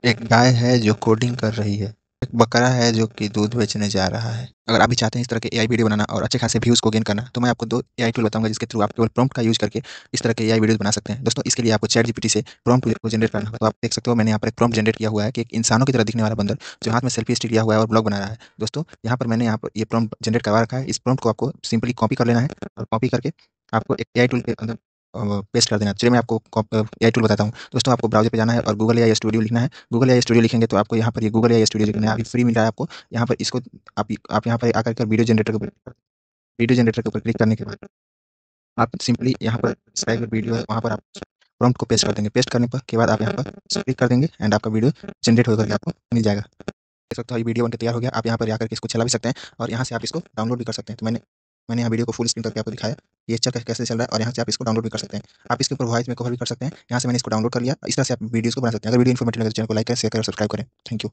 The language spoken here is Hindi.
एक गाय है जो कोडिंग कर रही है। एक बकरा है जो कि दूध बेचने जा रहा है। अगर आप भी चाहते हैं इस तरह के एआई वीडियो बनाना और अच्छे खासे व्यूज़ को गेन करना, तो मैं आपको 2 एआई टूल बताऊँगा जिसके थ्रू आप केवल प्रॉम्प्ट का यूज़ करके इस तरह के एआई वीडियोज़ बना सकते हैं। दोस्तों इसके लिए आपको चैटजीपीटी से प्रॉम्प्ट को जनरेट करना होगा। तो आप देख सकते हो मैंने यहाँ पर एक प्रॉम्प्ट जनरेट किया हुआ है कि एक इंसानों की तरह दिखने वाला बंदर जो हाथ में सेल्फी स्टिक लिया हुआ है और ब्लॉग बना रहा है। दोस्तों यहाँ पर मैंने यहाँ पर ये प्रॉम्प्ट जनरेट करवा रखा है। इस प्रॉम्प्ट को आपको सिंपली कॉपी कर लेना है और कॉपी करके आपको एक एआई टूल के अंदर पेस्ट कर देना है। चलिए मैं आपको एआई टूल बताता हूँ। दोस्तों आपको ब्राउज़र पे जाना है और गूगल एआई स्टूडियो लिखना है। गूगल एआई स्टूडियो लिखेंगे तो आपको यहाँ पर ये गूगल एआई स्टूडियो लिखना है, अभी फ्री मिल रहा है आपको। यहाँ पर इसको आप यहाँ पर आकर के वीडियो जनरेटर के ऊपर क्लिक करने के बाद आप सिंपली यहाँ पर इसका एक वीडियो है, वहाँ पर आप प्रॉम्प्ट को पेस्ट कर देंगे। पेस्ट करने पर के बाद आप यहाँ पर क्लिक कर देंगे एंड आपका वीडियो जनरेट होकर आपको मिल जाएगा। देख सकते हो ये वीडियो बनके तैयार हो गया। आप यहाँ पर आकर के इसको चला भी सकते हैं और यहाँ से आप इसको डाउनलोड भी कर सकते हैं। तो मैंने मैंने यहाँ वीडियो को फुल स्क्रीन करके आपको दिखाया, ये चल कैसे चल रहा है और यहाँ से आप इसको डाउनलोड भी कर सकते हैं। आप इसके ऊपर वॉइस में कवर भी कर सकते हैं। यहाँ से मैंने इसको डाउनलोड कर लिया। इस तरह से आप वीडियोज़ को बना सकते हैं। अगर वीडियो इन्फॉर्मेटिव लगे तो चैनल को लाइक करें, शेयर करें और सब्सक्राइब करें। Thank you.